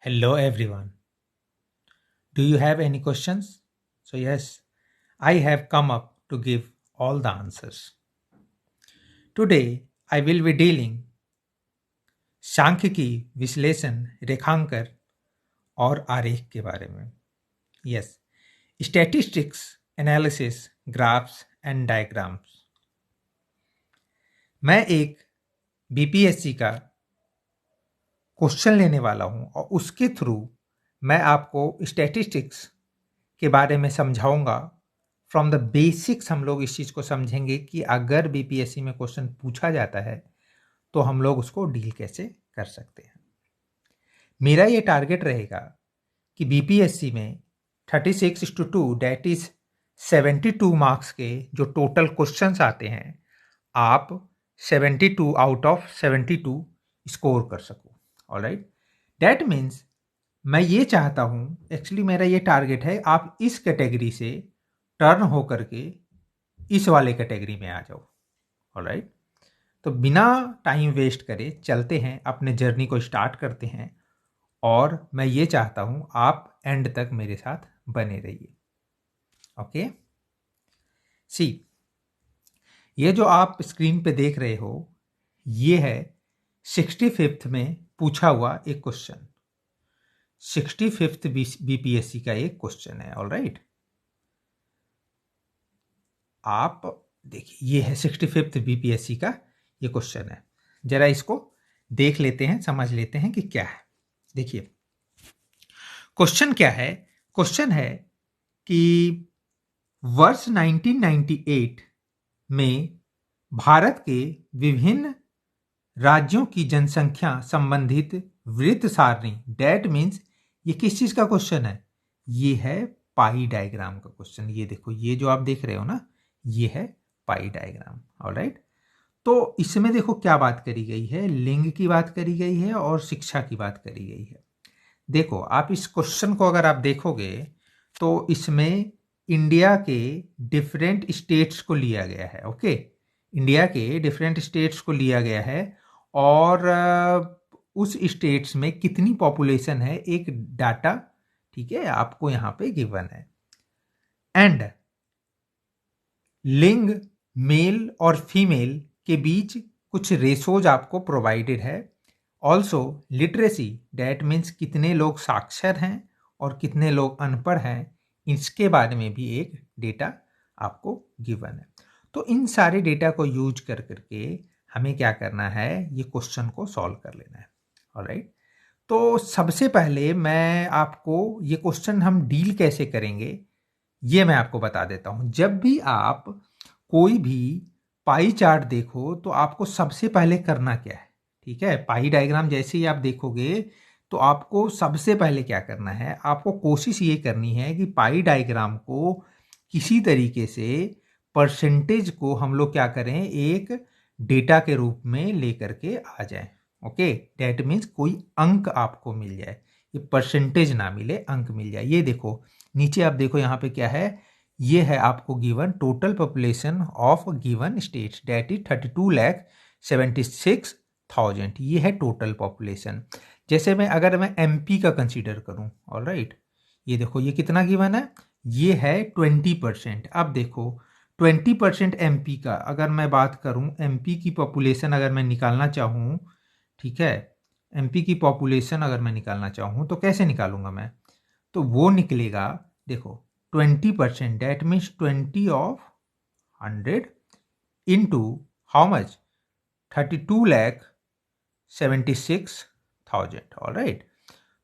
Hello everyone. Do you have any questions? So yes, I have come up to give all the answers. Today I will be dealing सांख्यिकी विश्लेषण रेखांकन और आरेख के बारे में. Yes, statistics, analysis, graphs and diagrams. मैं एक बीपीएससी का क्वेश्चन लेने वाला हूं और उसके थ्रू मैं आपको स्टैटिस्टिक्स के बारे में समझाऊंगा. फ्रॉम द बेसिक्स हम लोग इस चीज़ को समझेंगे कि अगर बीपीएससी में क्वेश्चन पूछा जाता है तो हम लोग उसको डील कैसे कर सकते हैं. मेरा ये टारगेट रहेगा कि बीपीएससी में 36:2 दैट इज 72 मार्क्स के जो टोटल क्वेश्चंस आते हैं आप 72 आउट ऑफ 72 स्कोर कर सको. ऑलराइट, दैट मीन्स मैं ये चाहता हूँ, एक्चुअली मेरा ये टारगेट है आप इस कैटेगरी से टर्न हो करके इस वाले कैटेगरी में आ जाओ. ऑलराइट, तो बिना टाइम वेस्ट करे चलते हैं, अपने जर्नी को स्टार्ट करते हैं और मैं ये चाहता हूँ आप एंड तक मेरे साथ बने रहिए. ओके, सी ये जो आप स्क्रीन पे देख रहे हो ये है 65th में पूछा हुआ एक क्वेश्चन. 65th बीपीएससी का एक क्वेश्चन है. ऑलराइट, आप देखिए ये है 65th बीपीएससी का ये क्वेश्चन है. जरा इसको देख लेते हैं, समझ लेते हैं कि क्या है. देखिए क्वेश्चन क्या है. क्वेश्चन है कि वर्ष 1998 में भारत के विभिन्न राज्यों की जनसंख्या संबंधित वृत्त सारणी, डेट मीन्स ये किस चीज का क्वेश्चन है, ये है पाई डायग्राम का क्वेश्चन. ये देखो, ये जो आप देख रहे हो ना, ये है पाई डायग्राम. ऑलराइट, तो इसमें देखो क्या बात करी गई है, लिंग की बात करी गई है और शिक्षा की बात करी गई है. देखो आप इस क्वेश्चन को अगर आप देखोगे तो इसमें इंडिया के डिफरेंट स्टेट्स को लिया गया है. ओके, इंडिया के डिफरेंट स्टेट्स को लिया गया है और उस स्टेट्स में कितनी पॉपुलेशन है एक डाटा, ठीक है, आपको यहाँ पे गिवन है. एंड लिंग मेल और फीमेल के बीच कुछ रेशोज आपको प्रोवाइडेड है. ऑल्सो लिटरेसी, डैट मीन्स कितने लोग साक्षर हैं और कितने लोग अनपढ़ हैं, इसके बारे में भी एक डेटा आपको गिवन है. तो इन सारे डेटा को यूज कर करके हमें क्या करना है, ये क्वेश्चन को सॉल्व कर लेना है. ऑलराइट, तो सबसे पहले मैं आपको ये क्वेश्चन हम डील कैसे करेंगे ये मैं आपको बता देता हूं. जब भी आप कोई भी पाई चार्ट देखो तो आपको सबसे पहले करना क्या है, ठीक है, पाई डायग्राम जैसे ही आप देखोगे तो आपको सबसे पहले क्या करना है, आपको कोशिश ये करनी है कि पाई डायग्राम को किसी तरीके से परसेंटेज को हम लोग क्या करें, एक डेटा के रूप में लेकर के आ जाएं. ओके, डेट मीन्स कोई अंक आपको मिल जाए, ये परसेंटेज ना मिले, अंक मिल जाए. ये देखो नीचे आप देखो यहाँ पे क्या है, ये है आपको given total population of given states, that is 32,76,000. ये है टोटल पॉपुलेशन. जैसे मैं अगर मैं एमपी का कंसीडर करूं, ऑलराइट, ये देखो ये कितना गिवन है, ये है 20%. अब देखो 20% एमपी का अगर मैं बात करूं, एमपी की पॉपुलेशन अगर मैं निकालना चाहूं, ठीक है, एमपी की पॉपुलेशन अगर मैं निकालना चाहूं तो कैसे निकालूंगा मैं, तो वो निकलेगा देखो 20%, that means 20 of 100 into how much, 32,76,000. Alright,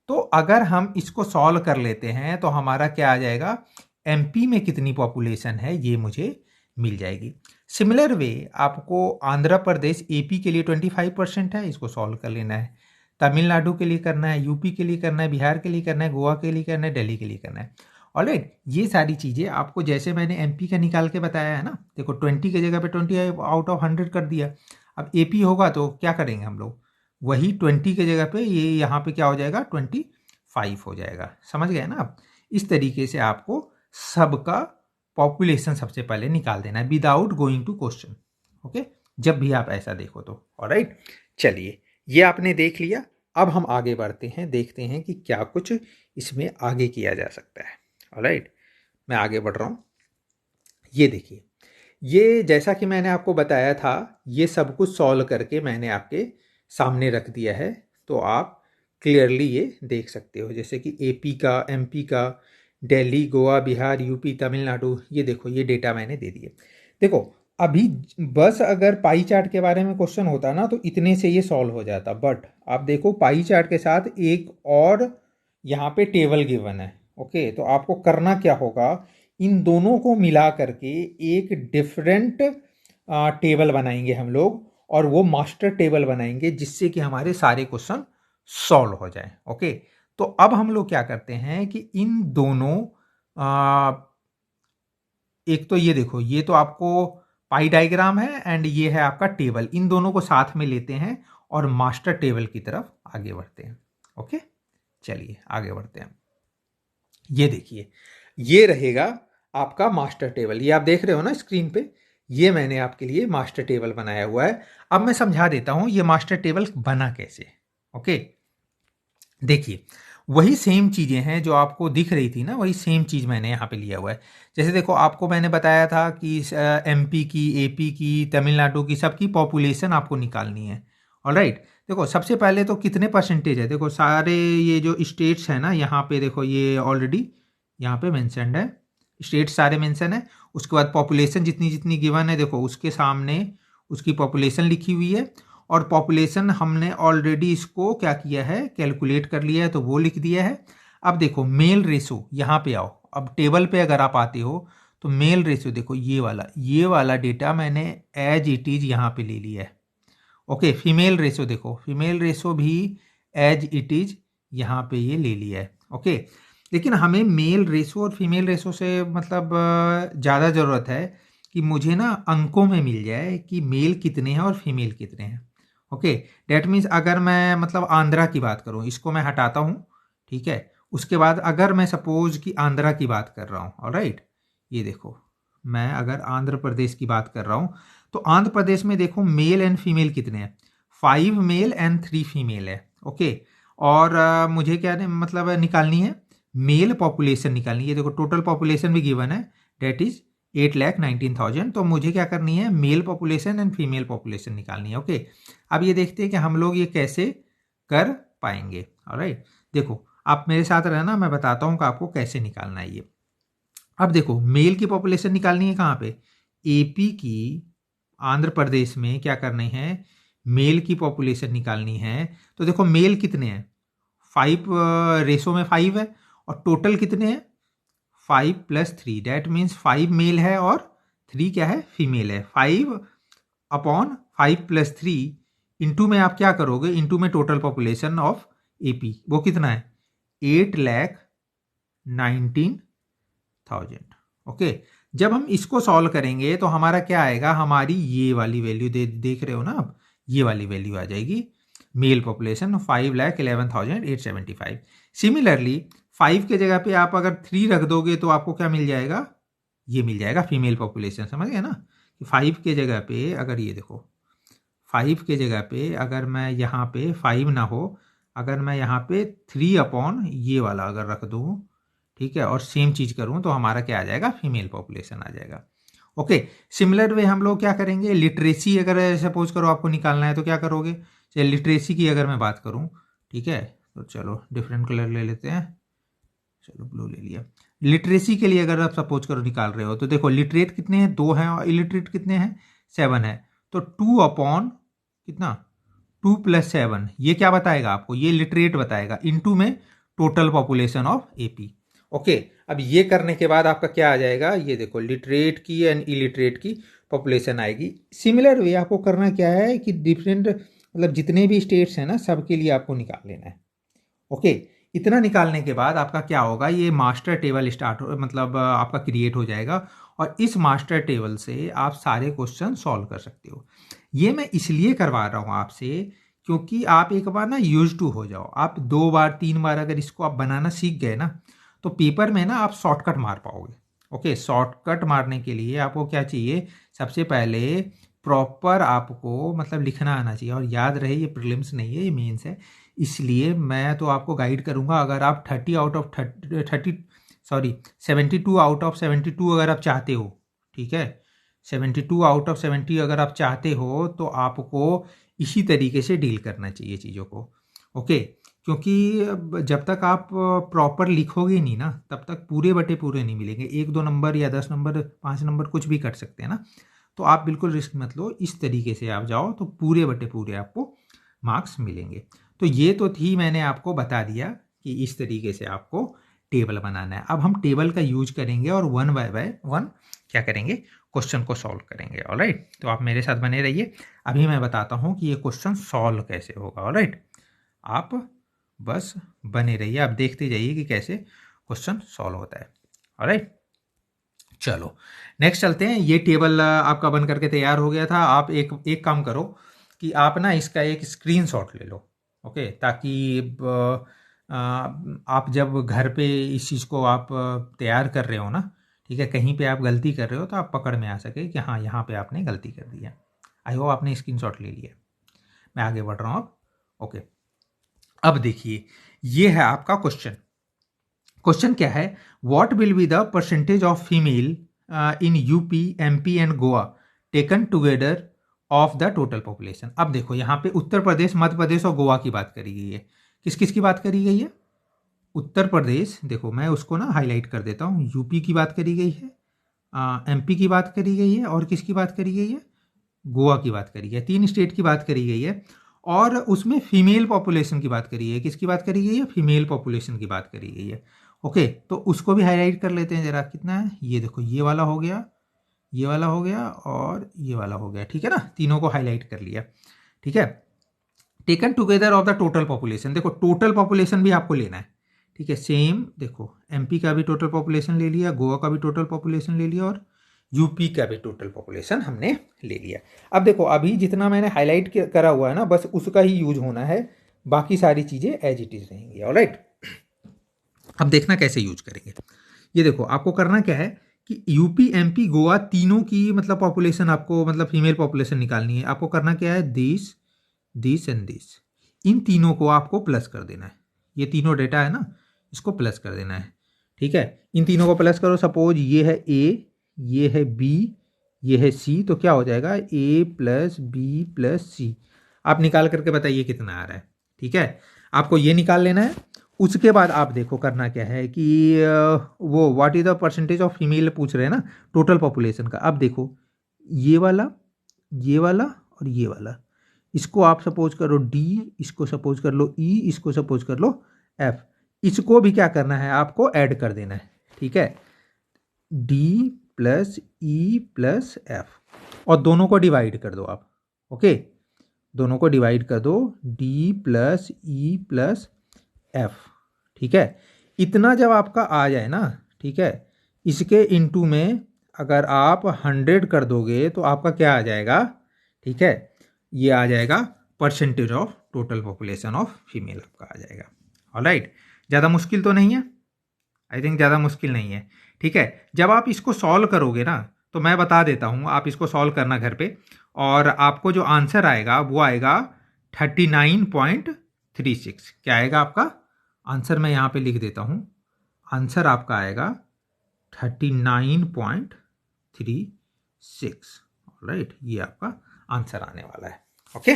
तो अगर हम इसको सॉल्व कर लेते हैं तो हमारा क्या आ जाएगा, एमपी में कितनी पॉपुलेशन है ये मुझे मिल जाएगी. सिमिलर वे आपको आंध्र प्रदेश, एपी के लिए 25% है, इसको सॉल्व कर लेना है. तमिलनाडु के लिए करना है, यूपी के लिए करना है, बिहार के लिए करना है, गोवा के लिए करना है, दिल्ली के लिए करना है. ऑलराइट, ये सारी चीज़ें आपको जैसे मैंने एमपी का निकाल के बताया है ना, देखो 20 की जगह पे 20 आउट ऑफ 100 कर दिया. अब एपी होगा तो क्या करेंगे हम लोग, वही 20 की जगह पे ये यहाँ पे क्या हो जाएगा, 25 हो जाएगा. समझ गए ना आप. इस तरीके से आपको सबका पॉपुलेशन सबसे पहले निकाल देना है without going to question. Okay, जब भी आप ऐसा देखो तो. ऑलराइट, चलिए ये आपने देख लिया. अब हम आगे बढ़ते हैं, देखते हैं कि क्या कुछ इसमें आगे किया जा सकता है। ऑलराइट, मैं आगे बढ़ रहा हूँ। ये देखिए, ये जैसा कि मैंने आपको बताया था, ये सब कुछ सॉल्व करके मैंने आपके सामने रख दिया है, तो आप क्लियरली ये देख सकते हो। जैसे कि एपी का, एमपी का, दिल्ली, गोवा, बिहार, यूपी, तमिलनाडु, ये देखो ये डेटा मैंने दे दिए। देखो अभी बस अगर पाई चार्ट के बारे में क्वेश्चन होता ना तो इतने से ये सॉल्व हो जाता, बट आप देखो पाई चार्ट के साथ एक और यहाँ पे टेबल गिवन है। ओके, तो आपको करना क्या होगा, इन दोनों को मिला करके एक डिफरेंट टेबल बनाएंगे हम लोग, और वो मास्टर टेबल बनाएंगे जिससे कि हमारे सारे क्वेश्चन सॉल्व हो जाए। ओके, तो अब हम लोग क्या करते हैं कि इन दोनों एक तो ये देखो, ये तो आपको पाई डायग्राम है एंड ये है आपका टेबल, इन दोनों को साथ में लेते हैं और मास्टर टेबल की तरफ आगे बढ़ते हैं। ओके, चलिए आगे बढ़ते हैं। ये देखिए, ये रहेगा आपका मास्टर टेबल, ये आप देख रहे हो ना स्क्रीन पे, ये मैंने आपके लिए मास्टर टेबल बनाया हुआ है। अब मैं समझा देता हूं ये मास्टर टेबल बना कैसे। ओके, देखिए वही सेम चीजें हैं जो आपको दिख रही थी ना, वही सेम चीज मैंने यहाँ पे लिया हुआ है। जैसे देखो आपको मैंने बताया था कि एमपी की, एपी की, तमिलनाडु की, सबकी पॉपुलेशन आपको निकालनी है। ऑलराइट, देखो सबसे पहले तो कितने परसेंटेज है, देखो सारे ये जो स्टेट्स हैं ना यहाँ पे, देखो ये ऑलरेडी यहाँ पे मेंशन्ड है, स्टेट्स सारे मेंशन है। उसके बाद पॉपुलेशन जितनी जितनी गिवन है, देखो उसके सामने उसकी पॉपुलेशन लिखी हुई है, और पॉपुलेशन हमने ऑलरेडी इसको क्या किया है, कैलकुलेट कर लिया है, तो वो लिख दिया है। अब देखो मेल रेशो, यहाँ पे आओ, अब टेबल पे अगर आप आते हो तो मेल रेशो देखो, ये वाला डेटा मैंने एज इट इज यहाँ पे ले लिया है। ओके, फीमेल रेशो देखो, फीमेल रेशो भी एज इट इज यहाँ पे ये ले लिया है। ओके, लेकिन हमें मेल रेशो और फीमेल रेशो से मतलब ज़्यादा ज़रूरत है कि मुझे ना अंकों में मिल जाए कि मेल कितने हैं और फीमेल कितने हैं। ओके, डेट मीन्स अगर मैं मतलब आंध्रा की बात करूँ, इसको मैं हटाता हूँ, ठीक है। उसके बाद अगर मैं सपोज कि आंध्रा की बात कर रहा हूँ, ऑलराइट, ये देखो मैं अगर आंध्र प्रदेश की बात कर रहा हूँ, तो आंध्र प्रदेश में देखो मेल एंड फीमेल कितने हैं, 5 मेल एंड 3 फीमेल है। ओके, और मुझे क्या मतलब निकालनी है, मेल पॉपुलेशन निकालनी है। देखो टोटल पॉपुलेशन भी गिवन है, डेट इज 8,19,000, तो मुझे क्या करनी है, mail population and female population निकालनी है। ओके, अब ये देखते हैं कि हम लोग ये कैसे कर पाएंगे। ऑलराइट, देखो आप मेरे साथ रहना, मैं बताता हूँ कि आपको कैसे निकालना है ये। अब देखो मेल की पॉपुलेशन निकालनी है कहाँ पे, एपी की, आंध्र प्रदेश में क्या करनी है, मेल की पॉपुलेशन निकालनी है। तो देखो मेल कितने हैं, 5 रेशो में 5 है, और टोटल कितने हैं, 5 + 3, डेट मीन्स 5 मेल है और 3 क्या है, फीमेल है। 5/5 + 3 इंटू में आप क्या करोगे, इंटू में टोटल पॉपुलेशन ऑफ एपी, वो कितना है, 8,19,000। ओके, जब हम इसको सॉल्व करेंगे तो हमारा क्या आएगा, हमारी ये वाली वैल्यू देख रहे हो ना आप, ये वाली वैल्यू आ जाएगी, मेल पॉपुलेशन 5,11,875। सिमिलरली 5 के जगह पे आप अगर 3 रख दोगे तो आपको क्या मिल जाएगा, ये मिल जाएगा फीमेल पॉपुलेशन, समझ गए ना। कि 5 के जगह पे अगर ये देखो, 5 के जगह पे अगर मैं यहाँ पे 5 ना हो, अगर मैं यहाँ पे 3 ये वाला अगर रख दूँ, ठीक है, और सेम चीज़ करूँ, तो हमारा क्या आ जाएगा, फीमेल पॉपुलेशन आ जाएगा। ओके, सिमिलर वे हम लोग क्या करेंगे, लिटरेसी अगर सपोज करो आपको निकालना है तो क्या करोगे, चलिए लिटरेसी की अगर मैं बात करूँ, ठीक है, तो चलो डिफरेंट कलर ले लेते हैं, चलो ब्लू ले लिया। लिटरेसी के लिए अगर आप सपोज करो निकाल रहे हो, तो देखो लिटरेट कितने हैं, 2 हैं, और इलिटरेट कितने हैं, 7 है। तो 2 कितना, 2 + 7, ये क्या बताएगा आपको, ये लिटरेट बताएगा, इनटू में total population of AP. Okay, अब ये करने के बाद आपका क्या आ जाएगा, ये देखो लिटरेट की एंड इलिटरेट की पॉपुलेशन आएगी। सिमिलर वे आपको करना क्या है कि डिफरेंट मतलब जितने भी स्टेट्स हैं ना, सबके लिए आपको निकाल लेना है। ओके, इतना निकालने के बाद आपका क्या होगा, ये मास्टर टेबल स्टार्ट हो मतलब आपका क्रिएट हो जाएगा, और इस मास्टर टेबल से आप सारे क्वेश्चन सॉल्व कर सकते हो। ये मैं इसलिए करवा रहा हूँ आपसे क्योंकि आप एक बार ना यूज टू हो जाओ, आप 2 बार 3 बार अगर इसको आप बनाना सीख गए ना, तो पेपर में ना आप शॉर्टकट मार पाओगे। ओके, शॉर्टकट मारने के लिए आपको क्या चाहिए, सबसे पहले प्रॉपर आपको मतलब लिखना आना चाहिए, और याद रहे ये प्रीलिम्स नहीं है, ये मेंस है। इसलिए मैं तो आपको गाइड करूँगा, अगर आप 30 आउट ऑफ 72 आउट ऑफ 72 अगर आप चाहते हो, ठीक है, 72 आउट ऑफ 70 अगर आप चाहते हो तो आपको इसी तरीके से डील करना चाहिए चीज़ों को, ओके। क्योंकि जब तक आप प्रॉपर लिखोगे नहीं ना, तब तक पूरे बटे पूरे नहीं मिलेंगे। 1-2 नंबर या 10 नंबर 5 नंबर कुछ भी कट सकते हैं ना, तो आप बिल्कुल रिस्क मत लो, इस तरीके से आप जाओ तो पूरे बटे पूरे आपको मार्क्स मिलेंगे। तो ये तो थी, मैंने आपको बता दिया कि इस तरीके से आपको टेबल बनाना है। अब हम टेबल का यूज करेंगे और वन बाय वन क्या करेंगे, क्वेश्चन को सॉल्व करेंगे। ऑलराइट, तो आप मेरे साथ बने रहिए। अभी मैं बताता हूँ कि ये क्वेश्चन सॉल्व कैसे होगा। ऑलराइट, आप बस बने रहिए, आप देखते जाइए कि कैसे क्वेश्चन सॉल्व होता है। ऑलराइट, चलो नेक्स्ट चलते हैं। ये टेबल आपका बन करके तैयार हो गया था। आप एक काम करो कि आप ना इसका एक स्क्रीनशॉट ले लो, ओके, ताकि आप जब घर पे इस चीज़ को आप तैयार कर रहे हो ना, ठीक है, कहीं पे आप गलती कर रहे हो तो आप पकड़ में आ सके कि हाँ यहाँ पे आपने गलती कर दी है। आई होप आपने स्क्रीनशॉट ले लिया। मैं आगे बढ़ रहा हूँ अब, ओके। अब देखिए, ये है आपका क्वेश्चन। क्वेश्चन क्या है, what will be the percentage of female in UP, MP and Goa taken together of the total population. अब देखो यहाँ पे उत्तर प्रदेश, मध्य प्रदेश और गोवा की बात करी गई है। किस किस की बात करी गई है? उत्तर प्रदेश, देखो मैं उसको ना हाईलाइट कर देता हूँ, यूपी की बात करी गई है, एमपी की बात करी गई है, और किसकी बात करी गई है? गोवा की बात करी गई है। 3 स्टेट की बात करी गई है और उसमें फीमेल पॉपुलेशन की बात करी है। किसकी बात करी गई है? फीमेल पॉपुलेशन की बात करी गई है, ओके। तो उसको भी हाईलाइट कर लेते हैं जरा, कितना है ये देखो, ये वाला हो गया, ये वाला हो गया और ये वाला हो गया, ठीक है ना, तीनों को हाईलाइट कर लिया, ठीक है। Taken together of the total population, देखो टोटल पॉपुलेशन भी आपको लेना है, ठीक है। सेम देखो, एमपी का भी टोटल पॉपुलेशन ले लिया, गोवा का भी टोटल पॉपुलेशन ले लिया और यूपी का भी टोटल पॉपुलेशन हमने ले लिया। अब देखो, अभी जितना मैंने हाईलाइट करा हुआ है ना, बस उसका ही यूज होना है, बाकी सारी चीज़ें एज इट इज रहेंगी। ऑलराइट, अब देखना कैसे यूज करेंगे। ये देखो, आपको करना क्या है कि यूपी, एमपी, गोवा तीनों की मतलब पॉपुलेशन आपको, मतलब फीमेल पॉपुलेशन निकालनी है। आपको करना क्या है, दिस एंड दिस, इन तीनों को आपको प्लस कर देना है। ये तीनों डेटा है ना, इसको प्लस कर देना है, ठीक है। इन तीनों को प्लस करो, सपोज ये है ए, ये है बी, ये है सी, तो क्या हो जाएगा, ए प्लस बी प्लस सी। आप निकाल करके बताइए कितना आ रहा है, ठीक है। आपको ये निकाल लेना है। उसके बाद आप देखो करना क्या है कि वो what is the percentage of female पूछ रहे हैं ना, टोटल पॉपुलेशन का। अब देखो, ये वाला और ये वाला, इसको आप सपोज करो डी, इसको सपोज कर लो ई, इसको सपोज कर लो एफ। इसको भी क्या करना है, आपको ऐड कर देना है, ठीक है, D plus E plus F, और दोनों को डिवाइड कर दो आप, ओके, दोनों को डिवाइड कर दो, D plus E plus F, ठीक है। इतना जब आपका आ जाए ना, ठीक है, इसके इनटू में अगर आप 100 कर दोगे तो आपका क्या आ जाएगा, ठीक है, ये आ जाएगा percentage of total population of female आपका आ जाएगा। ऑलराइट, ज़्यादा मुश्किल तो नहीं है, आई थिंक ज़्यादा मुश्किल नहीं है, ठीक है। जब आप इसको सॉल्व करोगे ना, तो मैं बता देता हूँ, आप इसको सॉल्व करना घर पे, और आपको जो आंसर आएगा वो आएगा 39.36। क्या आएगा आपका आंसर? मैं यहाँ पे लिख देता हूँ, आंसर आपका आएगा 39.36। राइट, ये आपका आंसर आने वाला है, ओके।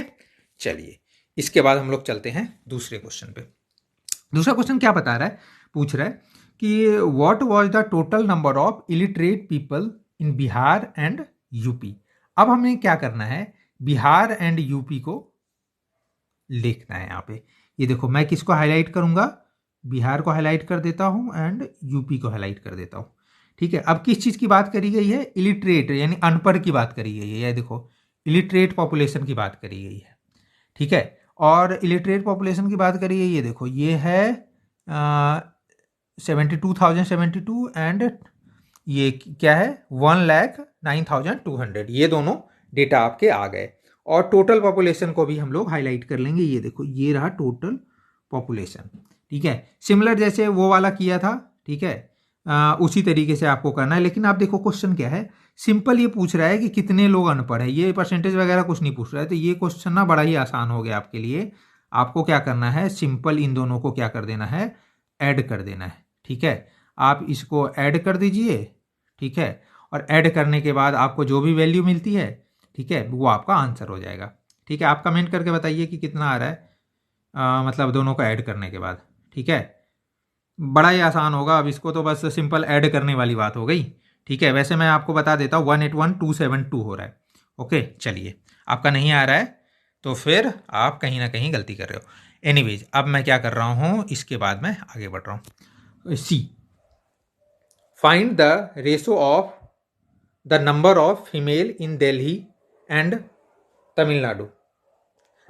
चलिए, इसके बाद हम लोग चलते हैं दूसरे क्वेश्चन पे। दूसरा क्वेश्चन क्या बता रहा है, पूछ रहा है कि what was the total number of illiterate people in Bihar and UP. अब हमें क्या करना है, बिहार एंड यूपी को लिखना है यहाँ पे। ये देखो, मैं किसको हाईलाइट करूंगा, बिहार को हाईलाइट कर देता हूँ एंड यूपी को हाईलाइट कर देता हूँ, ठीक है। अब किस चीज़ की बात करी गई है, इलिटरेट यानी अनपढ़ की बात करी गई है। ये देखो, इलिटरेट पॉपुलेशन की बात करी गई है, ठीक है। और इलिटरेट पॉपुलेशन की बात करी गई, ये देखो, ये है 72,072 एंड ये क्या है 1,09,200। ये दोनों डेटा आपके आ गए। और टोटल पॉपुलेशन को भी हम लोग हाईलाइट कर लेंगे। ये देखो, ये रहा टोटल पॉपुलेशन, ठीक है। सिमिलर जैसे वो वाला किया था, ठीक है, उसी तरीके से आपको करना है। लेकिन आप देखो क्वेश्चन क्या है, सिंपल ये पूछ रहा है कि कितने लोग अनपढ़ है, ये परसेंटेज वगैरह कुछ नहीं पूछ रहा है। तो ये क्वेश्चन ना बड़ा ही आसान हो गया आपके लिए। आपको क्या करना है, सिंपल इन दोनों को क्या कर देना है, ऐड कर देना है। ठीक है, आप इसको ऐड कर दीजिए। ठीक है, और ऐड करने के बाद आपको जो भी वैल्यू मिलती है, ठीक है, वो आपका आंसर हो जाएगा। ठीक है, आप कमेंट करके बताइए कि कितना आ रहा है, मतलब दोनों को ऐड करने के बाद। ठीक है, बड़ा ही आसान होगा। अब इसको तो बस सिंपल ऐड करने वाली बात हो गई। ठीक है, वैसे मैं आपको बता देता हूँ 181272 हो रहा है। ओके, चलिए, आपका नहीं आ रहा है तो फिर आप कहीं ना कहीं गलती कर रहे हो। एनीवेज, अब मैं क्या कर रहा हूँ, इसके बाद मैं आगे बढ़ रहा हूँ। C, find the ratio of the number of female in Delhi and Tamil Nadu.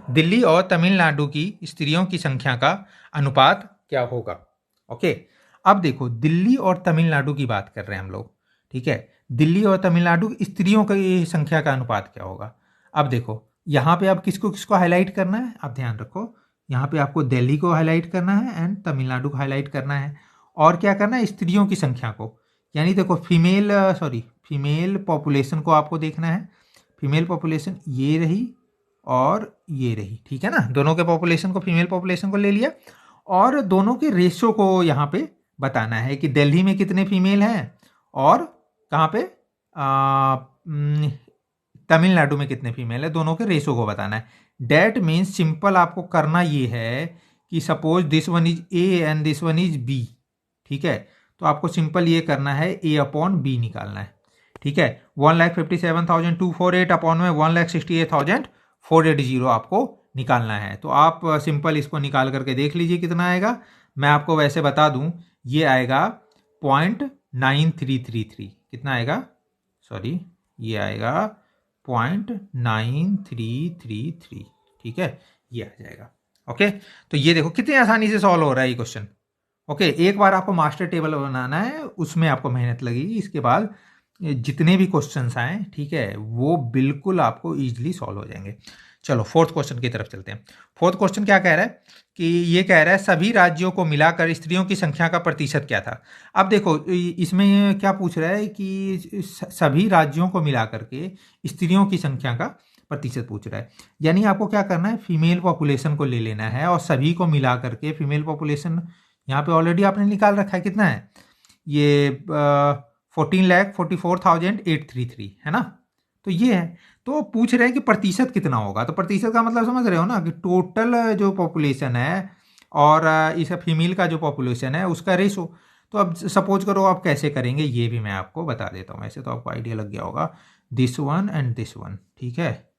Delhi और तमिलनाडु की स्त्रियों की संख्या का अनुपात क्या होगा। ओके, अब देखो, दिल्ली और तमिलनाडु की बात कर रहे हैं हम लोग। ठीक है, दिल्ली और तमिलनाडु की स्त्रियों की संख्या का अनुपात क्या होगा। अब देखो, यहाँ पे अब किसको किसको हाईलाइट करना है, आप ध्यान रखो, यहाँ पे आपको दिल्ली को हाईलाइट करना है एंड तमिलनाडु को हाईलाइट करना है। और क्या करना है, स्त्रियों की संख्या को, यानी देखो फीमेल पॉपुलेशन को आपको देखना है। फीमेल पॉपुलेशन ये रही और ये रही। ठीक है ना, दोनों के पॉपुलेशन को, फीमेल पॉपुलेशन को ले लिया और दोनों के रेशो को यहाँ पे बताना है कि दिल्ली में कितने फीमेल हैं और कहाँ पे तमिलनाडु में कितने फीमेल है, दोनों के रेशो को बताना है। डेट मीन्स सिंपल आपको करना ये है कि suppose this one is A and this one is B. ठीक है, तो आपको सिंपल ये करना है, ए अपॉन बी निकालना है। ठीक है, 1,57,248 अपॉन में 1,68,480 आपको निकालना है। तो आप सिंपल इसको निकाल करके देख लीजिए कितना आएगा। मैं आपको वैसे बता दूं, ये आएगा 0.9333। कितना आएगा, सॉरी, ये आएगा 0.9333। ठीक है, ये आ जाएगा। ओके, तो ये देखो कितनी आसानी से सॉल्व हो रहा है ये क्वेश्चन। ओके, एक बार आपको मास्टर टेबल बनाना है, उसमें आपको मेहनत लगेगी। इसके बाद जितने भी क्वेश्चंस आए, ठीक है, वो बिल्कुल आपको इजीली सॉल्व हो जाएंगे। चलो फोर्थ क्वेश्चन की तरफ चलते हैं। फोर्थ क्वेश्चन क्या कह रहा है कि ये कह रहा है सभी राज्यों को मिलाकर स्त्रियों की संख्या का प्रतिशत क्या था। अब देखो, इसमें क्या पूछ रहा है कि सभी राज्यों को मिलाकर के स्त्रियों की संख्या का प्रतिशत पूछ रहा है। यानी आपको क्या करना है, फीमेल पॉपुलेशन को ले लेना है और सभी को मिला करके, फीमेल पॉपुलेशन यहाँ पे ऑलरेडी आपने निकाल रखा है, कितना है ये 14,44,833 है ना। तो ये है, तो पूछ रहे हैं कि प्रतिशत कितना होगा। तो प्रतिशत का मतलब समझ रहे हो ना, कि टोटल जो पॉपुलेशन है और इस फीमेल का जो पॉपुलेशन है उसका रेशो। तो अब सपोज करो आप कैसे करेंगे ये भी मैं आपको बता देता हूँ। ऐसे तो आपको आइडिया लग गया होगा, this one and this one. ठीक है,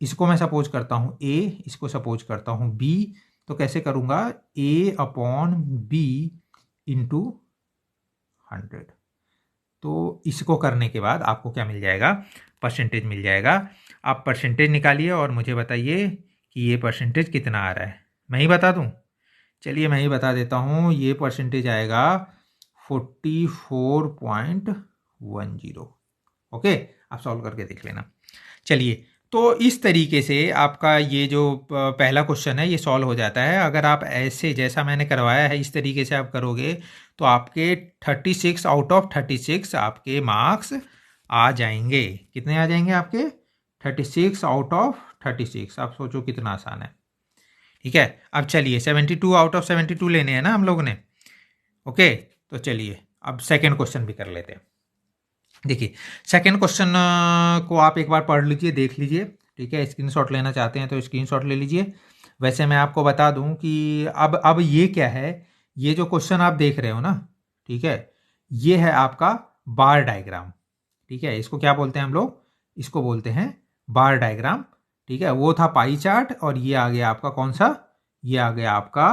इसको मैं सपोज करता हूँ ए, इसको सपोज करता हूँ बी। तो कैसे करूँगा, ए अपॉन बी इंटू 100। तो इसको करने के बाद आपको क्या मिल जाएगा, परसेंटेज मिल जाएगा। आप परसेंटेज निकालिए और मुझे बताइए कि ये परसेंटेज कितना आ रहा है। मैं ही बता दूं, चलिए मैं ही बता देता हूँ। ये परसेंटेज आएगा 44.10। ओके, आप सॉल्व करके देख लेना। चलिए, तो इस तरीके से आपका ये जो पहला क्वेश्चन है ये सॉल्व हो जाता है। अगर आप ऐसे जैसा मैंने करवाया है इस तरीके से आप करोगे तो आपके 36 आउट ऑफ 36 आपके मार्क्स आ जाएंगे। कितने आ जाएंगे आपके, 36 आउट ऑफ 36। आप सोचो कितना आसान है। ठीक है, अब चलिए 72 आउट ऑफ 72 लेने हैं ना हम लोगों ने। ओके, तो चलिए अब सेकेंड क्वेश्चन भी कर लेते हैं। देखिए, सेकेंड क्वेश्चन को आप एक बार पढ़ लीजिए, देख लीजिए। ठीक है, स्क्रीनशॉट लेना चाहते हैं तो स्क्रीनशॉट ले लीजिए। वैसे मैं आपको बता दूं कि अब ये क्या है, ये जो क्वेश्चन आप देख रहे हो ना, ठीक है, ये है आपका बार डायग्राम। ठीक है, इसको क्या बोलते हैं हम लोग, इसको बोलते हैं बार डायग्राम। ठीक है, वो था पाई चार्ट और ये आ गया आपका कौन सा, ये आ गया आपका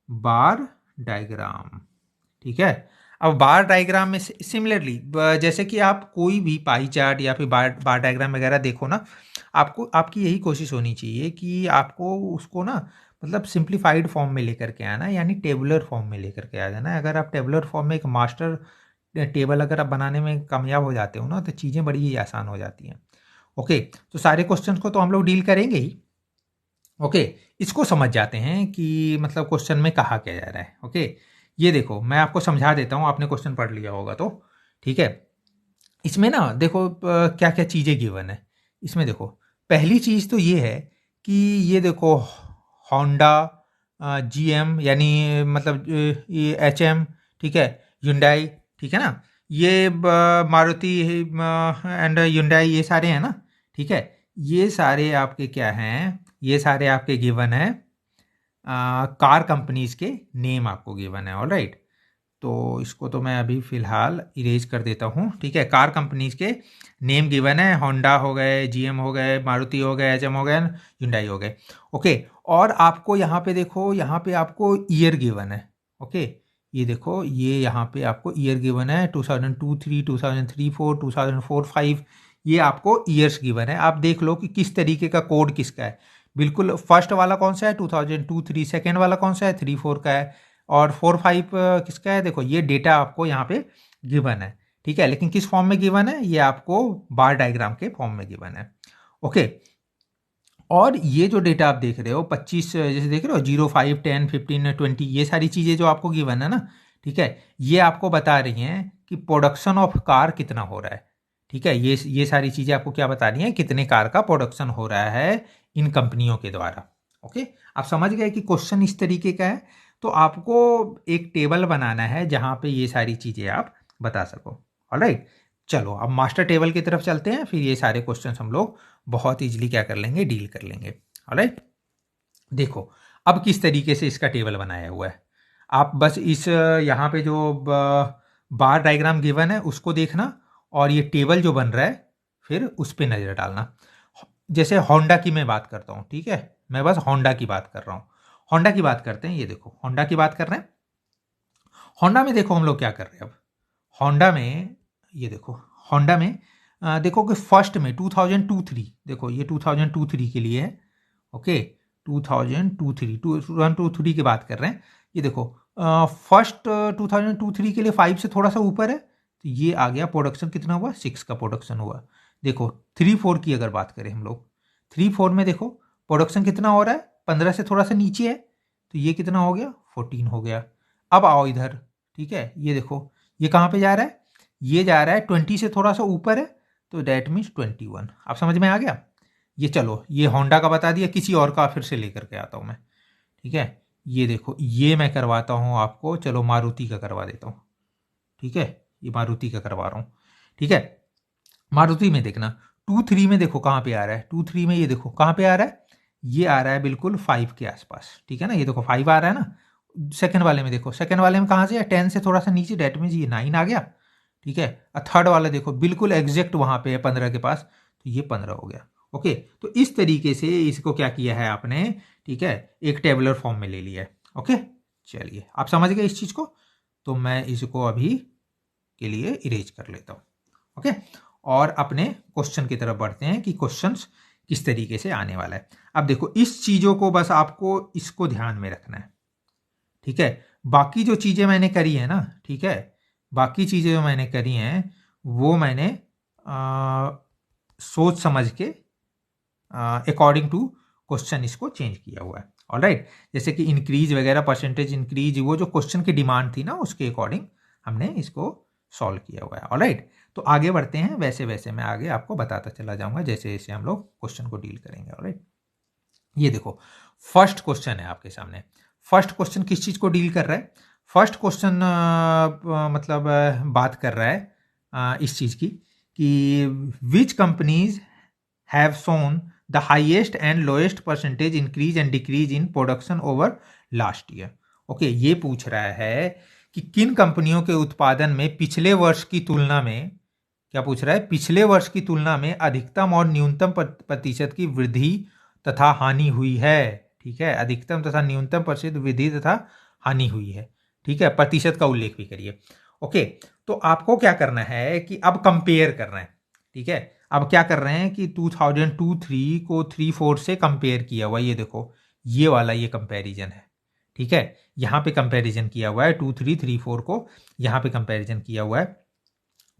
बार डायग्राम। ठीक है, अब बार डायग्राम में सिमिलरली जैसे कि आप कोई भी पाई चार्ट या फिर बार डायग्राम वगैरह देखो ना, आपको आपकी यही कोशिश होनी चाहिए कि आपको उसको ना मतलब सिंप्लीफाइड फॉर्म में लेकर के आना, यानी टेबुलर फॉर्म में लेकर के आ जाना। अगर आप टेबुलर फॉर्म में एक मास्टर टेबल अगर आप बनाने में कामयाब हो जाते हो ना, तो चीज़ें बड़ी ही आसान हो जाती हैं। ओके, तो सारे क्वेश्चन को तो हम लोग डील करेंगे ही। ओके, इसको समझ जाते हैं कि मतलब क्वेश्चन में कहा क्या जा रहा है। ओके, ये देखो मैं आपको समझा देता हूँ, आपने क्वेश्चन पढ़ लिया होगा तो। ठीक है, इसमें ना देखो क्या क्या चीज़ें गिवन है। इसमें देखो, पहली चीज़ तो ये है कि ये देखो होंडा, जीएम यानी मतलब ये एचएम, ठीक है, युंडाई, ठीक है ना, ये मारुति एंड युंडाई, ये सारे हैं ना, ठीक है। ये सारे आपके क्या हैं, ये सारे आपके गिवन है, कार कंपनीज के नेम आपको गिवन है। ऑलराइट, तो इसको तो मैं अभी फ़िलहाल इरेज कर देता हूँ, ठीक है। कार कंपनीज के नेम गिवन है, होंडा हो गए, जीएम हो गए, मारुति हो गए, एचएम हो गए, हुंडई हो गए। ओके, और आपको यहाँ पे देखो, यहाँ पे आपको ईयर गिवन है। ओके, ये देखो, ये यहाँ पे आपको ईयर गिवन है 2002, 3, 2003, 4, 2004, 5, ये आपको ईयर्स गिवन है। आप देख लो कि किस तरीके का कोड किसका है। बिल्कुल फर्स्ट वाला कौन सा है 2002, 3, सेकेंड वाला कौन सा है 3, 4 का है, और 4, 5 किसका है। देखो ये डेटा आपको यहाँ पे गिवन है, ठीक है, लेकिन किस फॉर्म में गिवन है, ये आपको बार डायग्राम के फॉर्म में गिवन है। ओके, और ये जो डेटा आप देख रहे हो 25 जैसे देख रहे हो 0, 5, 10, 15, 20, ये सारी चीज़ें जो आपको गिवन है ना, ठीक है, ये आपको बता रही हैं कि प्रोडक्शन ऑफ कार कितना हो रहा है, ठीक है। ये सारी चीज़ें आपको क्या बता रही हैं, कितने कार का प्रोडक्शन हो रहा है इन कंपनियों के द्वारा। ओके, आप समझ गए कि क्वेश्चन इस तरीके का है। तो आपको एक टेबल बनाना है जहाँ पे ये सारी चीज़ें आप बता सको। ऑलराइट, चलो अब मास्टर टेबल की तरफ चलते हैं, फिर ये सारे क्वेश्चन हम लोग बहुत ईजिली क्या कर लेंगे, डील कर लेंगे। ऑलराइट, देखो अब किस तरीके से इसका टेबल बनाया हुआ है। आप बस इस यहाँ पे जो बार डायग्राम गिवन है उसको देखना, और ये टेबल जो बन रहा है फिर उस पर नज़र डालना। जैसे होंडा की मैं बात करता हूँ, ठीक है, मैं बस होंडा की बात कर रहा हूँ। होंडा की बात करते हैं, ये देखो होंडा की बात कर रहे हैं। होंडा में देखो हम लोग क्या कर रहे हैं अब। होंडा में ये देखो, होंडा में देखो कि फर्स्ट में 2002-3, देखो ये 2002-3 के लिए है। ओके, 2002-3 की बात कर रहे हैं। ये देखो फर्स्ट 2002-3 के लिए 5 से थोड़ा सा ऊपर है, तो ये आ गया प्रोडक्शन कितना हुआ, 6 का प्रोडक्शन हुआ। देखो 3-4 की अगर बात करें हम लोग, 3-4 में देखो प्रोडक्शन कितना हो रहा है, 15 से थोड़ा सा नीचे है, तो ये कितना हो गया, 14 हो गया। अब आओ इधर, ठीक है, ये देखो ये कहाँ पे जा रहा है, ये जा रहा है 20 से थोड़ा सा ऊपर है, तो डैट मीन्स 21। आप समझ में आ गया। ये चलो ये होंडा का बता दिया, किसी और का फिर से लेकर के आता हूँ मैं, ठीक है। ये देखो ये मैं करवाता हूँ आपको, चलो मारुति का करवा देता हूँ, ठीक है, ये मारुति का करवा रहा हूँ, ठीक है। मारुति में देखना 2-3 में देखो कहाँ पे आ रहा है, 2-3 में ये देखो कहाँ पे आ रहा है, ये आ रहा है बिल्कुल 5 के आसपास, ठीक है ना, ये देखो 5 आ रहा है ना। सेकंड वाले में देखो, सेकंड वाले में कहाँ से है, 10 से थोड़ा सा नीचे, डेट मीन्स ये 9 आ गया, ठीक है। और थर्ड वाला देखो बिल्कुल एग्जैक्ट वहाँ पे है 15 के पास, तो ये 15 हो गया। ओके, तो इस तरीके से इसको क्या किया है आपने, ठीक है, एक टेबुलर फॉर्म में ले लिया है। ओके, चलिए आप समझ गए इस चीज़ को, तो मैं इसको अभी के लिए इरेज कर लेता हूँ। ओके, और अपने क्वेश्चन की तरफ बढ़ते हैं कि क्वेश्चंस किस तरीके से आने वाला है। अब देखो इस चीज़ों को बस आपको इसको ध्यान में रखना है, ठीक है। बाकी जो चीज़ें मैंने करी है ना, ठीक है, बाकी चीज़ें जो मैंने करी हैं वो मैंने सोच समझ के अकॉर्डिंग टू क्वेश्चन इसको चेंज किया हुआ है। ऑलराइट, जैसे कि इंक्रीज वगैरह, परसेंटेज इंक्रीज, वो जो क्वेश्चन की डिमांड थी ना उसके अकॉर्डिंग हमने इसको सॉल्व किया हुआ है। ऑलराइट, तो आगे बढ़ते हैं, वैसे वैसे मैं आगे आपको बताता चला जाऊंगा जैसे जैसे हम लोग क्वेश्चन को डील करेंगे। ऑलराइट, ये देखो फर्स्ट क्वेश्चन है आपके सामने। फर्स्ट क्वेश्चन किस चीज़ को डील कर रहा है, फर्स्ट क्वेश्चन मतलब बात कर रहा है इस चीज़ की कि which companies have shown the highest and lowest percentage increase and decrease in production over last year. Okay, ये पूछ रहा है कि किन कंपनियों के उत्पादन में पिछले वर्ष की तुलना में, क्या पूछ रहा है, पिछले वर्ष की तुलना में अधिकतम और न्यूनतम प्रतिशत की वृद्धि तथा हानि हुई है। ठीक है, अधिकतम तथा न्यूनतम प्रतिशत वृद्धि तथा हानि हुई है, ठीक है, प्रतिशत का उल्लेख भी करिए। ओके, तो आपको क्या करना है कि अब कंपेयर करना है, ठीक है। अब क्या कर रहे हैं कि 2002-3 को 3-4 से कंपेयर किया हुआ, ये देखो ये वाला ये कंपैरिजन है, ठीक है, यहाँ पे कंपैरिजन किया हुआ है 2-3-3-4 को यहाँ पे कंपैरिजन किया हुआ है।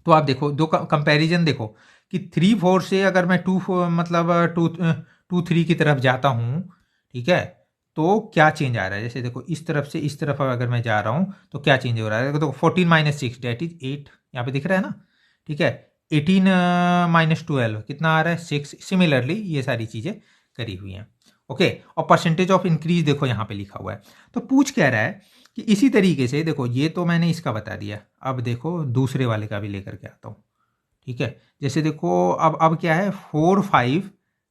तो आप देखो दो कंपैरिजन देखो कि 3-4 से अगर मैं 2 मतलब 2-3 की तरफ जाता हूँ, ठीक है, तो क्या चेंज आ रहा है। जैसे देखो इस तरफ से इस तरफ अगर मैं जा रहा हूँ तो क्या चेंज हो रहा है, देखो 14 - 6 डेट इज 8 यहाँ पे दिख रहा है ना, ठीक है। 18 - 12 कितना आ रहा है, 6। सिमिलरली ये सारी चीज़ें करी हुई हैं। ओके, और परसेंटेज ऑफ इंक्रीज देखो यहाँ पे लिखा हुआ है। तो पूछ कह रहा है कि इसी तरीके से देखो, ये तो मैंने इसका बता दिया, अब देखो दूसरे वाले का भी लेकर के आता हूँ। ठीक है, जैसे देखो अब क्या है, 4 5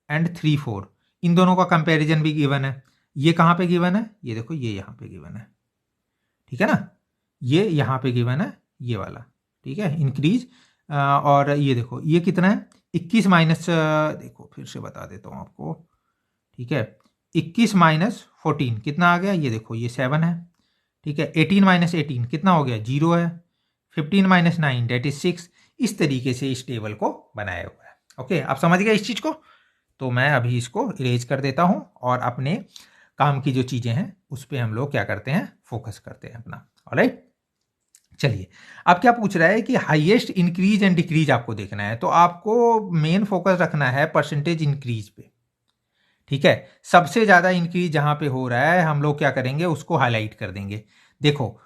एंड 3 4, इन दोनों का कंपैरिजन भी गिवन है। ये कहाँ पे गिवन है, ये देखो ये यहाँ पे गिवन है। ठीक है ना, ये यहाँ पे गिवन है, ये वाला। ठीक है, इंक्रीज। और ये देखो ये कितना है, 21 माइनस, देखो फिर से बता देता हूँ आपको। ठीक है, 21 माइनस 14 कितना आ गया, ये देखो ये 7 है। ठीक है, 18 माइनस 18 कितना हो गया, 0 है। 15 माइनस 9 डेट इज 6। इस तरीके से इस टेबल को बनाया हुआ है। ओके, आप समझ गए इस चीज़ को। तो मैं अभी इसको इरेज कर देता हूँ और अपने काम की जो चीज़ें हैं उस पर हम लोग क्या करते हैं, फोकस करते हैं अपना। ऑलराइट, चलिए अब क्या पूछ रहा है कि हाईएस्ट इंक्रीज एंड डिक्रीज आपको देखना है। तो आपको मेन फोकस रखना है परसेंटेज इंक्रीज पे। ठीक है, सबसे ज़्यादा इंक्रीज जहाँ पे हो रहा है हम लोग क्या करेंगे, उसको हाईलाइट कर देंगे। देखो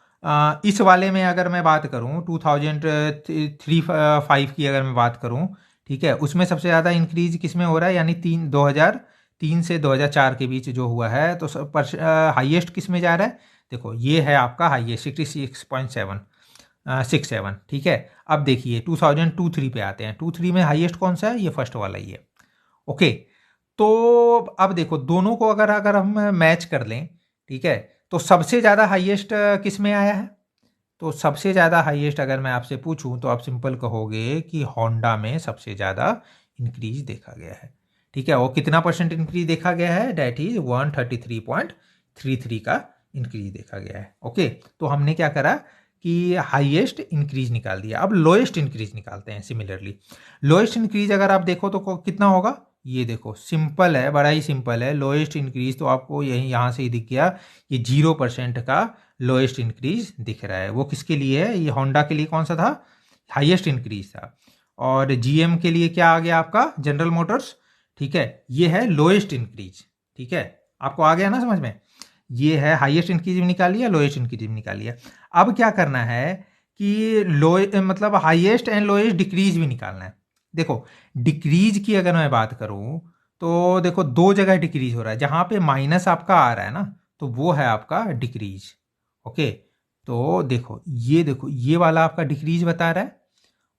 इस वाले में अगर मैं बात करूँ 2003-5 की अगर मैं बात करूँ, ठीक है, उसमें सबसे ज़्यादा इंक्रीज किस में हो रहा है, यानी 2003 से 2004 के बीच जो हुआ है। तो हाईएस्ट किस में जा रहा है, देखो ये है आपका हाईएस्ट 66.67। ठीक है, अब देखिए 2002-3 पे आते हैं। 2-3 में हाईएस्ट कौन सा है, ये फर्स्ट वाला ही है। ओके, तो अब देखो दोनों को अगर अगर हम मैच कर लें, ठीक है, तो सबसे ज़्यादा हाईएस्ट किस में आया है। तो सबसे ज़्यादा हाईएस्ट अगर मैं आपसे पूछूं तो आप सिंपल कहोगे कि होंडा में सबसे ज़्यादा इंक्रीज देखा गया है। ठीक है, वो कितना परसेंट इंक्रीज देखा गया है, डैट इज 133.33 का इंक्रीज देखा गया है। ओके, तो हमने क्या करा कि हाईएस्ट इंक्रीज निकाल दिया। अब लोएस्ट इंक्रीज निकालते हैं। सिमिलरली लोएस्ट इंक्रीज अगर आप देखो तो कितना होगा, ये देखो सिंपल है, बड़ा ही सिंपल है। लोएस्ट इंक्रीज तो आपको यही यहाँ से ही दिख गया, ये 0% का लोएस्ट इंक्रीज दिख रहा है। वो किसके लिए है, ये होंडा के लिए कौन सा था, हाईएस्ट इंक्रीज था। और जीएम के लिए क्या आ गया आपका, जनरल मोटर्स। ठीक है, ये है लोएस्ट इंक्रीज। ठीक है, आपको आ गया ना समझ में, ये है हाईएस्ट इंक्रीज भी निकाल लिया, लोएस्ट इंक्रीज भी निकाल लिया। अब क्या करना है कि लो मतलब हाईएस्ट एंड लोएस्ट डिक्रीज भी निकालना है। देखो डिक्रीज की अगर मैं बात करूं तो देखो दो जगह डिक्रीज हो रहा है, जहां पे माइनस आपका आ रहा है ना, तो वो है आपका डिक्रीज। ओके, तो देखो ये वाला आपका डिक्रीज बता रहा है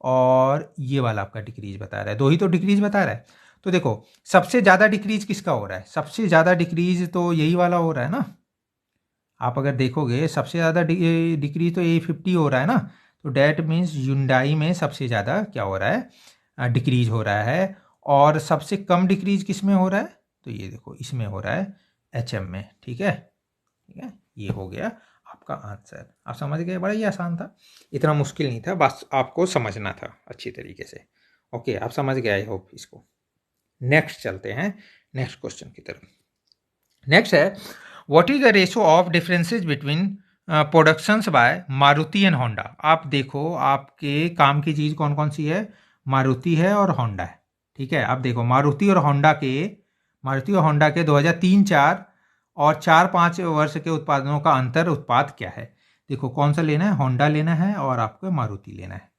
और ये वाला आपका डिक्रीज बता रहा है, दो ही तो डिक्रीज बता रहा है। तो देखो सबसे ज़्यादा डिक्रीज किसका हो रहा है, सबसे ज़्यादा डिक्रीज तो यही वाला हो रहा है ना। आप अगर देखोगे सबसे ज़्यादा डिक्रीज तो ये 50 हो रहा है ना। तो डैट मीन्स ह्युंडई में सबसे ज़्यादा क्या हो रहा है, डिक्रीज हो रहा है। और सबसे कम डिक्रीज किस में हो रहा है, तो ये देखो इसमें हो रहा है, एचएम में। ठीक है, ठीक है, ये हो गया आपका आंसर। आप समझ गए, बड़ा ही आसान था, इतना मुश्किल नहीं था, बस आपको समझना था अच्छी तरीके से। ओके, आप समझ गए आई होप इसको। नेक्स्ट चलते हैं, नेक्स्ट क्वेश्चन की तरफ। नेक्स्ट है, what is the ratio of differences between productions by Maruti and Honda. आप देखो आपके काम की चीज़ कौन कौन सी है, मारुति है और होंडा है। ठीक है, आप देखो मारुति और होंडा के 2003-4 और 4-5 वर्ष के उत्पादनों का अंतर उत्पाद क्या है। देखो कौन सा लेना है, होंडा लेना है और आपको मारुति लेना है।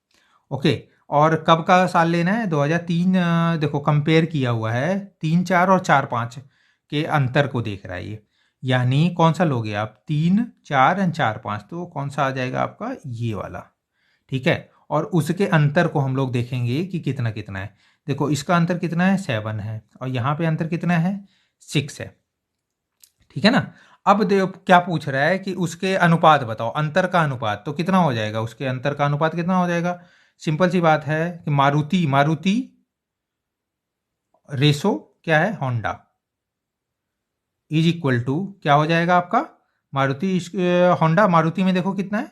ओके, और कब का साल लेना है, 2003। देखो कंपेयर किया हुआ है 3-4 और 4-5 के अंतर को देख रहा है ये, यानी कौन सा लोगे आप, 3-4 एंड 4-5, तो कौन सा आ जाएगा आपका, ये वाला। ठीक है, और उसके अंतर को हम लोग देखेंगे कि कितना कितना है। देखो इसका अंतर कितना है, 7 है, और यहाँ पे अंतर कितना है, 6 है। ठीक है ना। अब क्या पूछ रहा है कि उसके अनुपात बताओ, अंतर का अनुपात, तो कितना हो जाएगा, उसके अंतर का अनुपात कितना हो जाएगा। सिंपल सी बात है कि मारुति रेसो क्या है, होंडा इज इक्वल टू क्या हो जाएगा आपका, मारुति होंडा, मारुति में देखो कितना है,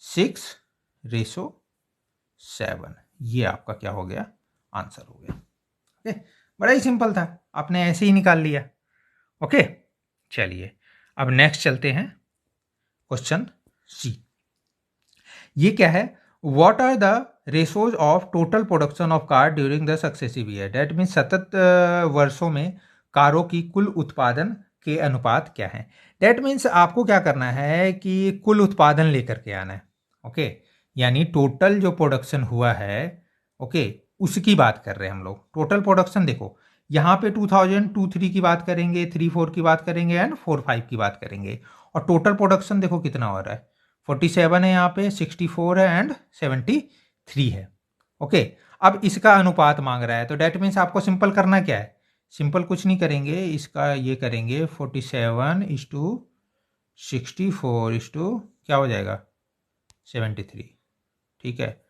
6:7। ये आपका क्या हो गया, आंसर हो गया। ओके, बड़ा ही सिंपल था, आपने ऐसे ही निकाल लिया। ओके, चलिए अब नेक्स्ट चलते हैं, क्वेश्चन सी। ये क्या है, what are the ratios of total production of car during the successive year. That means सतत वर्षों में कारों की कुल उत्पादन के अनुपात क्या है। डेट मीन्स आपको क्या करना है कि कुल उत्पादन लेकर के आना है। ओके, यानी टोटल जो प्रोडक्शन हुआ है, ओके, उसकी बात कर रहे हैं हम लोग। टोटल प्रोडक्शन देखो यहाँ पे 2000, 2-3 की बात करेंगे, 3-4 की बात करेंगे एंड 4-5 की बात करेंगे। और टोटल प्रोडक्शन देखो कितना हो रहा है, 47 है यहाँ पे, 64 है एंड 73 है। ओके, अब इसका अनुपात मांग रहा है, तो डेट मीन्स आपको सिंपल करना क्या है, सिंपल कुछ नहीं करेंगे, इसका ये करेंगे 47:64 क्या हो जाएगा 73। ठीक है,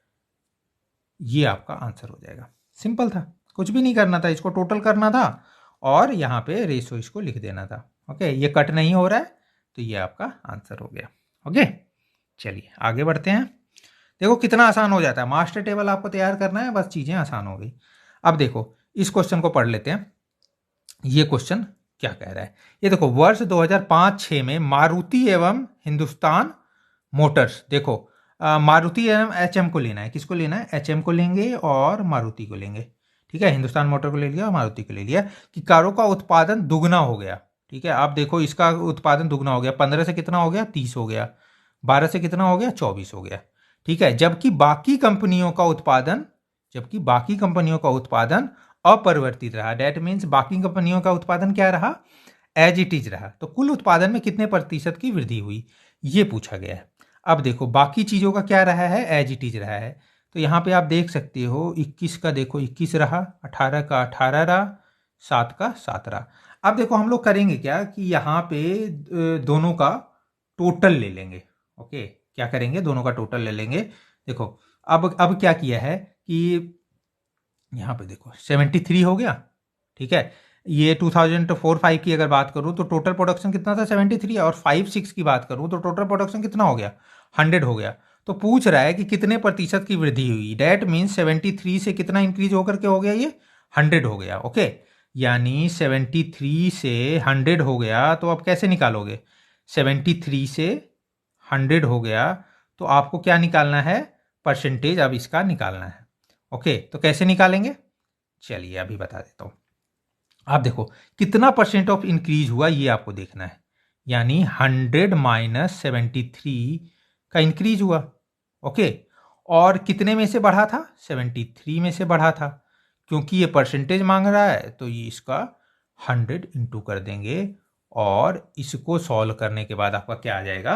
ये आपका आंसर हो जाएगा। सिंपल था, कुछ भी नहीं करना था, इसको टोटल करना था और यहाँ पे रेशो इसको लिख देना था। ओके, ये कट नहीं हो रहा है तो ये आपका आंसर हो गया। ओके, चलिए आगे बढ़ते हैं। देखो कितना आसान हो जाता है, मास्टर टेबल आपको तैयार करना है, बस चीज़ें आसान हो गई। अब देखो इस क्वेश्चन को पढ़ लेते हैं, ये क्वेश्चन क्या कह रहा है। ये देखो, वर्ष 2005-6 में मारुति एवं हिंदुस्तान मोटर्स, देखो मारुति एवं एचएम को लेना है, किसको लेना है, एचएम को लेंगे और मारुति को लेंगे। ठीक है, हिंदुस्तान मोटर को ले लिया और मारुति को ले लिया, कि कारों का उत्पादन दुगना हो गया। ठीक है, आप देखो इसका उत्पादन दुगना हो गया, 15 से कितना हो गया 30 हो गया, 12 से कितना हो गया 24 हो गया। ठीक है, जबकि बाकी कंपनियों का उत्पादन अपरिवर्तित रहा। डेट मीन्स बाकी कंपनियों का उत्पादन क्या रहा, एज इट इज रहा। तो कुल उत्पादन में कितने प्रतिशत की वृद्धि हुई, ये पूछा गया है। अब देखो बाकी चीज़ों का क्या रहा है, एज इट इज रहा है। तो यहाँ पे आप देख सकते हो 21 का देखो 21 रहा, 18 का 18 रहा, 7 का 7 रहा। अब देखो हम लोग करेंगे क्या कि यहाँ पे दोनों का टोटल ले लेंगे। ओके, क्या करेंगे, दोनों का टोटल ले लेंगे। देखो अब क्या किया है कि यहाँ पे देखो 73 हो गया। ठीक है, ये 2004-5 की अगर बात करूँ तो टोटल प्रोडक्शन कितना था 73, और 5-6 की बात करूँ तो टोटल प्रोडक्शन कितना हो गया 100 हो गया। तो पूछ रहा है कि कितने प्रतिशत की वृद्धि हुई, डेट मीन्स 73 से कितना इंक्रीज होकर के हो गया, ये 100 हो गया। ओके, यानी 73 से 100 हो गया, तो अब कैसे निकालोगे, 73 से 100 हो गया तो आपको क्या निकालना है, परसेंटेज अब इसका निकालना है। ओके, तो कैसे निकालेंगे, चलिए अभी बता देता हूँ। आप देखो कितना परसेंट ऑफ इंक्रीज हुआ ये आपको देखना है, यानी 100 माइनस 73 का इंक्रीज हुआ। ओके, और कितने में से बढ़ा था, 73 में से बढ़ा था। क्योंकि ये परसेंटेज मांग रहा है तो ये इसका 100 इंटू कर देंगे और इसको सॉल्व करने के बाद आपका क्या आ जाएगा,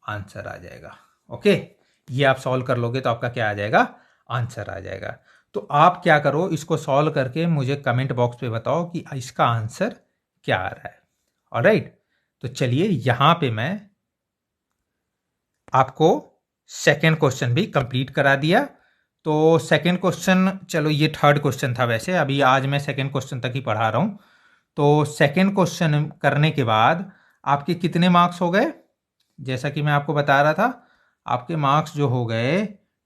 आंसर आ जाएगा। ओके, ये आप सॉल्व कर लोगे तो आपका क्या आ जाएगा, आंसर आ जाएगा। तो आप क्या करो, इसको सॉल्व करके मुझे कमेंट बॉक्स पे बताओ कि इसका आंसर क्या आ रहा है। ऑलराइट, तो चलिए यहां पे मैं आपको सेकेंड क्वेश्चन भी कंप्लीट करा दिया। तो सेकेंड क्वेश्चन, चलो ये थर्ड क्वेश्चन था वैसे, अभी आज मैं सेकेंड क्वेश्चन तक ही पढ़ा रहा हूं। तो सेकेंड क्वेश्चन करने के बाद आपके कितने मार्क्स हो गए, जैसा कि मैं आपको बता रहा था, आपके मार्क्स जो हो गए,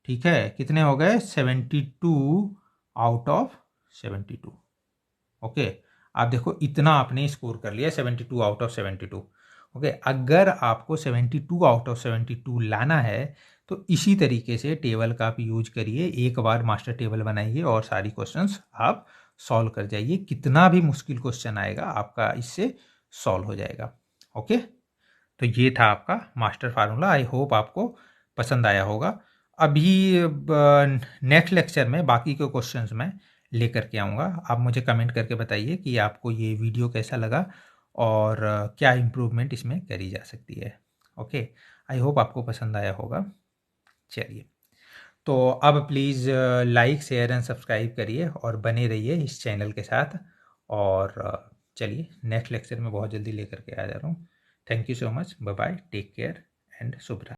ठीक है, कितने हो गए 72 आउट ऑफ 72। ओके, आप देखो इतना आपने स्कोर कर लिया 72 आउट ऑफ 72। ओके, अगर आपको 72 आउट ऑफ 72 लाना है तो इसी तरीके से टेबल का आप यूज करिए, एक बार मास्टर टेबल बनाइए और सारी क्वेश्चंस आप सॉल्व कर जाइए। कितना भी मुश्किल क्वेश्चन आएगा आपका इससे सॉल्व हो जाएगा। ओके, तो ये था आपका मास्टर फार्मूला। आई होप आपको पसंद आया होगा। अभी नेक्स्ट लेक्चर में बाकी के क्वेश्चंस मैं लेकर के आऊँगा। आप मुझे कमेंट करके बताइए कि आपको ये वीडियो कैसा लगा और क्या इम्प्रूवमेंट इसमें करी जा सकती है। ओके, आई होप आपको पसंद आया होगा। चलिए, तो अब please like share and subscribe करिए और बने रहिए इस चैनल के साथ। और चलिए नेक्स्ट लेक्चर में बहुत जल्दी लेकर के आ जा रहा हूँ। Thank you so much, bye bye, take care and शुभ रात्रि।